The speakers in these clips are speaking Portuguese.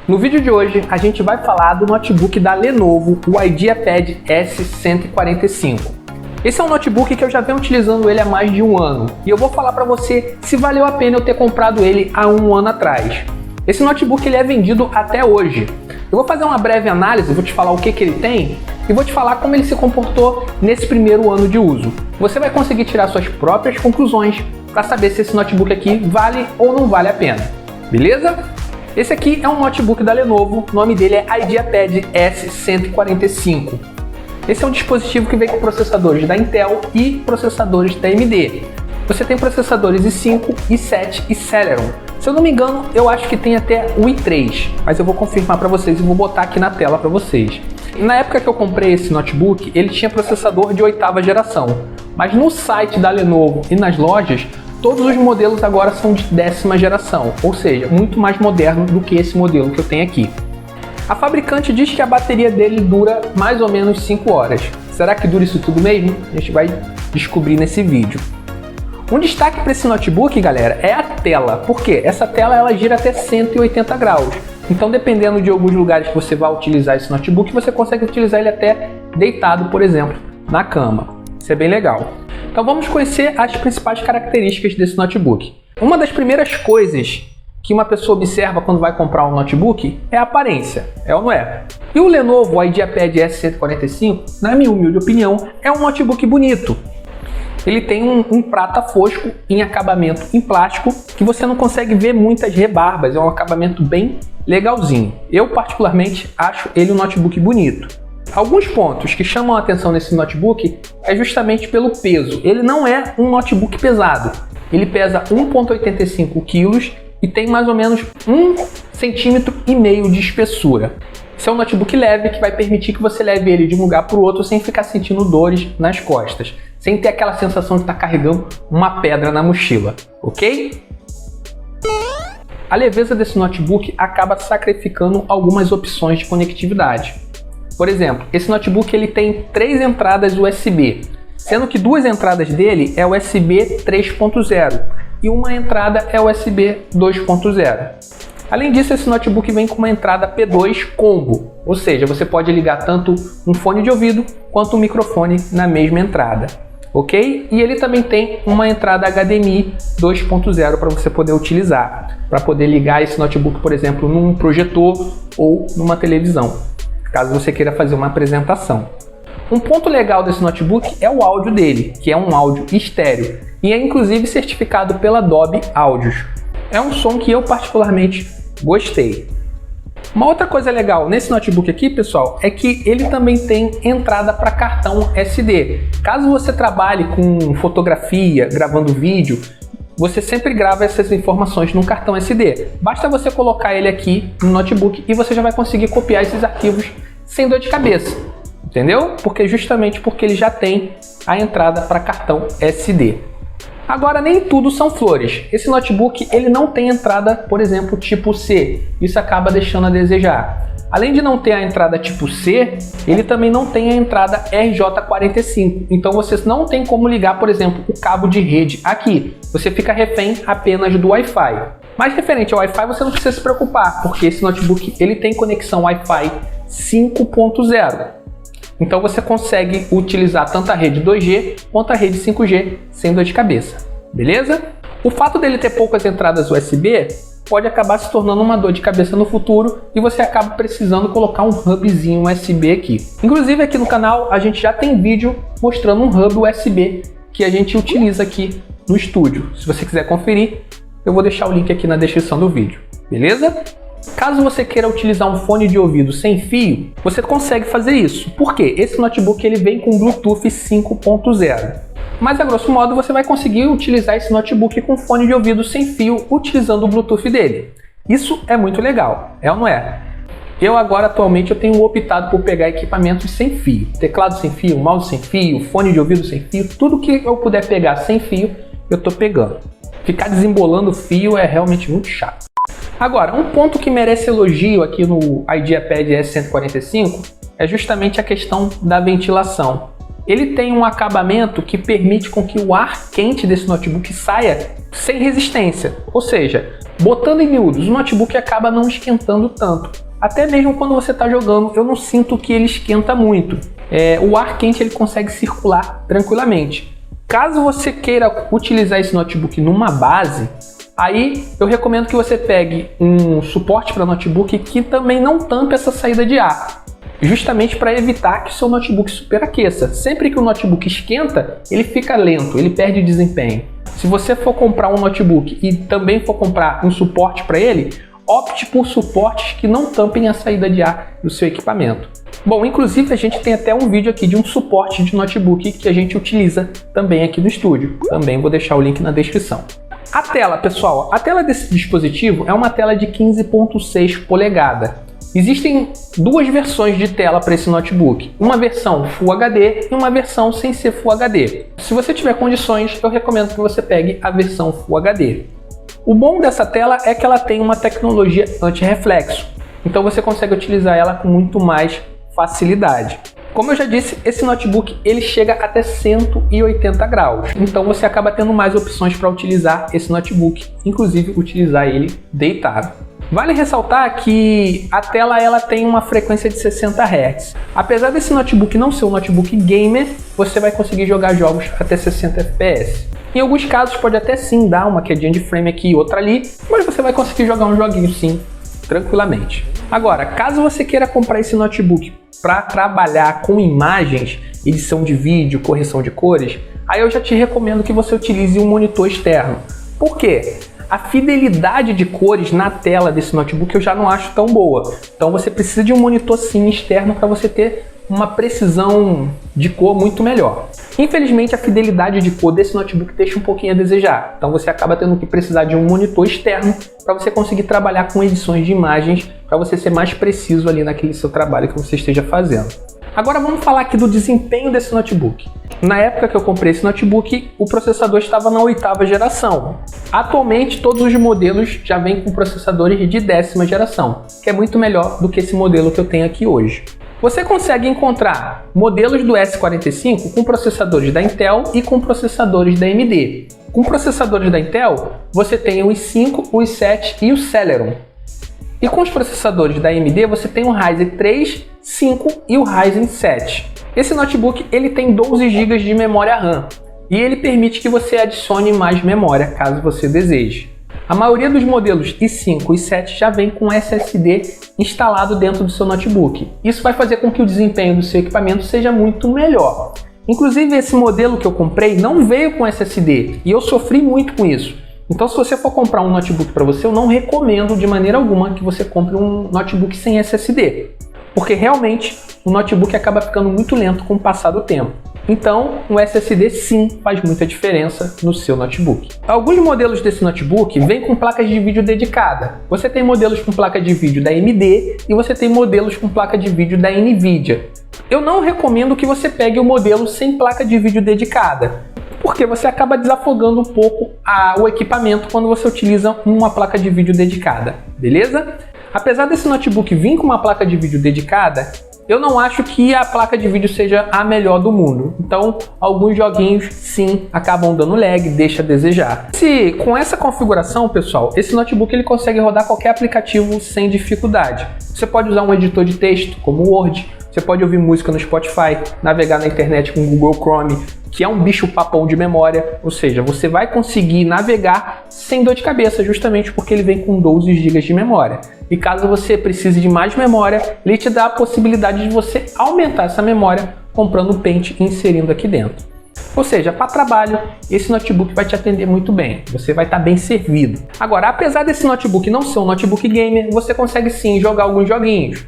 No vídeo de hoje a gente vai falar do notebook da Lenovo, o IdeaPad S145. Esse é um notebook que eu já venho utilizando ele há mais de um ano e eu vou falar para você se valeu a pena eu ter comprado ele há um ano atrás. Esse notebook ele é vendido até hoje. Eu vou fazer uma breve análise, vou te falar o que ele tem e vou te falar como ele se comportou nesse primeiro ano de uso. Você vai conseguir tirar suas próprias conclusões para saber se esse notebook aqui vale ou não vale a pena. Beleza? Esse aqui é um notebook da Lenovo, o nome dele é IdeaPad S145. Esse é um dispositivo que vem com processadores da Intel e processadores da AMD. Você tem processadores i5, i7 e Celeron. Se eu não me engano, eu acho que tem até o i3, mas eu vou confirmar para vocês e vou botar aqui na tela para vocês. Na época que eu comprei esse notebook, ele tinha processador de 8ª geração, mas no site da Lenovo e nas lojas, todos os modelos agora são de 10ª geração, ou seja, muito mais moderno do que esse modelo que eu tenho aqui. A fabricante diz que a bateria dele dura mais ou menos 5 horas. Será que dura isso tudo mesmo? A gente vai descobrir nesse vídeo. Um destaque para esse notebook, galera, é a tela. Por quê? Essa tela ela gira até 180 graus. Então, dependendo de alguns lugares que você vai utilizar esse notebook, você consegue utilizar ele até deitado, por exemplo, na cama. Isso é bem legal. Então vamos conhecer as principais características desse notebook. Uma das primeiras coisas que uma pessoa observa quando vai comprar um notebook é a aparência, é ou não é? E o Lenovo IdeaPad S145, na minha humilde opinião, é um notebook bonito. Ele tem um prata fosco em acabamento em plástico que você não consegue ver muitas rebarbas, é um acabamento bem legalzinho. Eu particularmente acho ele um notebook bonito. Alguns pontos que chamam a atenção nesse notebook é justamente pelo peso. Ele não é um notebook pesado. Ele pesa 1,85 kg e tem mais ou menos 1,5 cm de espessura. Esse é um notebook leve que vai permitir que você leve ele de um lugar para o outro sem ficar sentindo dores nas costas, sem ter aquela sensação de estar carregando uma pedra na mochila, ok? A leveza desse notebook acaba sacrificando algumas opções de conectividade. Por exemplo, esse notebook ele tem 3 entradas USB, sendo que 2 entradas dele é USB 3.0 e uma entrada é USB 2.0. Além disso, esse notebook vem com uma entrada P2 combo, ou seja, você pode ligar tanto um fone de ouvido quanto um microfone na mesma entrada, ok? E ele também tem uma entrada HDMI 2.0 para você poder utilizar, para poder ligar esse notebook, por exemplo, num projetor ou numa televisão, caso você queira fazer uma apresentação. Um ponto legal desse notebook é o áudio dele, que é um áudio estéreo, e é inclusive certificado pela Dolby Audios. É um som que eu particularmente gostei. Uma outra coisa legal nesse notebook aqui, pessoal, é que ele também tem entrada para cartão SD. Caso você trabalhe com fotografia, gravando vídeo, você sempre grava essas informações num cartão SD. Basta você colocar ele aqui no notebook e você já vai conseguir copiar esses arquivos sem dor de cabeça. Entendeu? Justamente porque ele já tem a entrada para cartão SD. Agora, nem tudo são flores. Esse notebook ele não tem entrada, por exemplo, tipo C. Isso acaba deixando a desejar. Além de não ter a entrada tipo C, ele também não tem a entrada RJ45. Então você não tem como ligar, por exemplo, o cabo de rede aqui. Você fica refém apenas do Wi-Fi. Mas referente ao Wi-Fi você não precisa se preocupar, porque esse notebook ele tem conexão Wi-Fi 5.0. Então você consegue utilizar tanto a rede 2G quanto a rede 5G sem dor de cabeça, beleza? O fato dele ter poucas entradas USB pode acabar se tornando uma dor de cabeça no futuro e você acaba precisando colocar um hubzinho USB aqui. Inclusive aqui no canal a gente já tem vídeo mostrando um hub USB que a gente utiliza aqui no estúdio. Se você quiser conferir, eu vou deixar o link aqui na descrição do vídeo, beleza? Caso você queira utilizar um fone de ouvido sem fio, você consegue fazer isso. Por quê? Esse notebook ele vem com Bluetooth 5.0. Mas a grosso modo você vai conseguir utilizar esse notebook com fone de ouvido sem fio utilizando o Bluetooth dele. Isso é muito legal, é ou não é? Eu agora atualmente eu tenho optado por pegar equipamentos sem fio. Teclado sem fio, mouse sem fio, fone de ouvido sem fio, tudo que eu puder pegar sem fio, eu tô pegando. Ficar desembolando fio é realmente muito chato. Agora, um ponto que merece elogio aqui no IdeaPad S145 é justamente a questão da ventilação. Ele tem um acabamento que permite com que o ar quente desse notebook saia sem resistência, ou seja, Botando em miúdos, o notebook acaba não esquentando tanto. Até mesmo quando você está jogando, eu não sinto que ele esquenta muito. O ar quente ele consegue circular tranquilamente. Caso você queira utilizar esse notebook numa base, aí eu recomendo que você pegue um suporte para notebook que também não tampe essa saída de ar, justamente para evitar que o seu notebook superaqueça. Sempre que o notebook esquenta, ele fica lento, ele perde desempenho. Se você for comprar um notebook e também for comprar um suporte para ele, opte por suportes que não tampem a saída de ar do seu equipamento. Bom, inclusive a gente tem até um vídeo aqui de um suporte de notebook que a gente utiliza também aqui no estúdio. Também vou deixar o link na descrição. A tela, pessoal, a tela desse dispositivo é uma tela de 15.6 polegadas. Existem duas versões de tela para esse notebook, uma versão Full HD e uma versão sem ser Full HD. Se você tiver condições, eu recomendo que você pegue a versão Full HD. O bom dessa tela é que ela tem uma tecnologia anti-reflexo, então você consegue utilizar ela com muito mais facilidade. Como eu já disse, esse notebook ele chega até 180 graus, então você acaba tendo mais opções para utilizar esse notebook, inclusive utilizar ele deitado. Vale ressaltar que a tela ela tem uma frequência de 60 Hz. Apesar desse notebook não ser um notebook gamer, você vai conseguir jogar jogos até 60 FPS. Em alguns casos pode até sim dar uma quedinha de frame aqui e outra ali, mas você vai conseguir jogar um joguinho sim, tranquilamente. Agora, caso você queira comprar esse notebook para trabalhar com imagens, edição de vídeo, correção de cores, aí eu já te recomendo que você utilize um monitor externo. Por quê? A fidelidade de cores na tela desse notebook eu já não acho tão boa. Então você precisa de um monitor sim externo para você ter uma precisão de cor muito melhor. Infelizmente a fidelidade de cor desse notebook deixa um pouquinho a desejar. Então você acaba tendo que precisar de um monitor externo para você conseguir trabalhar com edições de imagens, para você ser mais preciso ali naquele seu trabalho que você esteja fazendo. Agora vamos falar aqui do desempenho desse notebook. Na época que eu comprei esse notebook, o processador estava na 8ª geração. Atualmente, todos os modelos já vêm com processadores de 10ª geração, que é muito melhor do que esse modelo que eu tenho aqui hoje. Você consegue encontrar modelos do S45 com processadores da Intel e com processadores da AMD. Com processadores da Intel, você tem o i5, o i7 e o Celeron. E com os processadores da AMD, você tem o Ryzen 3, 5 e o Ryzen 7. Esse notebook ele tem 12 GB de memória RAM e ele permite que você adicione mais memória caso você deseje. A maioria dos modelos i5 e i7 já vem com SSD instalado dentro do seu notebook. Isso vai fazer com que o desempenho do seu equipamento seja muito melhor. Inclusive esse modelo que eu comprei não veio com SSD e eu sofri muito com isso. Então se você for comprar um notebook para você, eu não recomendo de maneira alguma que você compre um notebook sem SSD. Porque realmente o notebook acaba ficando muito lento com o passar do tempo. Então, um SSD sim faz muita diferença no seu notebook. Alguns modelos desse notebook vêm com placas de vídeo dedicada. Você tem modelos com placa de vídeo da AMD e você tem modelos com placa de vídeo da NVIDIA. Eu não recomendo que você pegue o modelo sem placa de vídeo dedicada, porque você acaba desafogando um pouco o equipamento quando você utiliza uma placa de vídeo dedicada, beleza? Apesar desse notebook vir com uma placa de vídeo dedicada, eu não acho que a placa de vídeo seja a melhor do mundo. Então, alguns joguinhos, sim, acabam dando lag, deixa a desejar. Com essa configuração, pessoal, esse notebook ele consegue rodar qualquer aplicativo sem dificuldade. Você pode usar um editor de texto, como o Word. Você pode ouvir música no Spotify, navegar na internet com o Google Chrome, que é um bicho-papão de memória. Ou seja, você vai conseguir navegar sem dor de cabeça, justamente porque ele vem com 12 GB de memória. E caso você precise de mais memória, ele te dá a possibilidade de você aumentar essa memória comprando o pente e inserindo aqui dentro. Ou seja, para trabalho, esse notebook vai te atender muito bem, você vai estar bem servido. Agora, apesar desse notebook não ser um notebook gamer, você consegue sim jogar alguns joguinhos.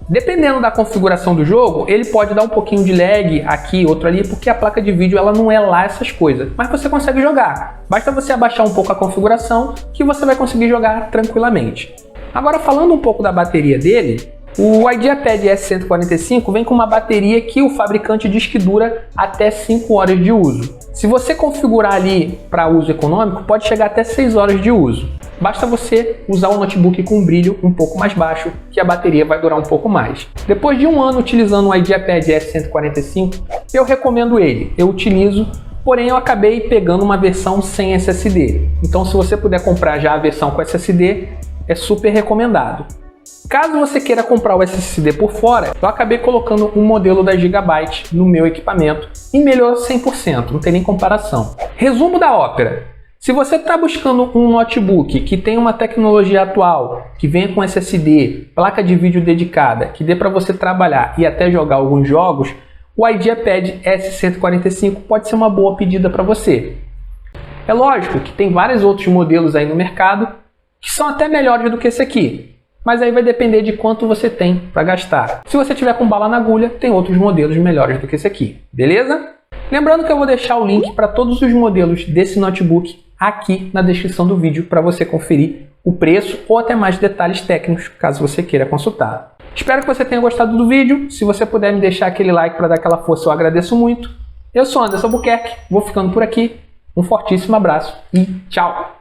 Dependendo da configuração do jogo, ele pode dar um pouquinho de lag aqui, outro ali, porque a placa de vídeo ela não é lá essas coisas. Mas você consegue jogar. Basta você abaixar um pouco a configuração que você vai conseguir jogar tranquilamente. Agora falando um pouco da bateria dele, o IdeaPad S145 vem com uma bateria que o fabricante diz que dura até 5 horas de uso. Se você configurar ali para uso econômico, pode chegar até 6 horas de uso. Basta você usar um notebook com um brilho um pouco mais baixo, que a bateria vai durar um pouco mais. Depois de um ano utilizando o IdeaPad S145, eu recomendo ele. Eu utilizo porém eu acabei pegando uma versão sem SSD. Então se você puder comprar já a versão com SSD, é super recomendado. Caso você queira comprar o SSD por fora, eu acabei colocando um modelo da Gigabyte no meu equipamento e melhorou 100%, não tem nem comparação. Resumo da ópera. Se você está buscando um notebook que tem uma tecnologia atual, que venha com SSD, placa de vídeo dedicada, que dê para você trabalhar e até jogar alguns jogos, o IdeaPad S145 pode ser uma boa pedida para você. É lógico que tem vários outros modelos aí no mercado que são até melhores do que esse aqui, mas aí vai depender de quanto você tem para gastar. Se você tiver com bala na agulha, tem outros modelos melhores do que esse aqui, beleza? Lembrando que eu vou deixar o link para todos os modelos desse notebook aqui na descrição do vídeo para você conferir o preço ou até mais detalhes técnicos, caso você queira consultar. Espero que você tenha gostado do vídeo. Se você puder me deixar aquele like para dar aquela força, eu agradeço muito. Eu sou Anderson Albuquerque, vou ficando por aqui. Um fortíssimo abraço e tchau!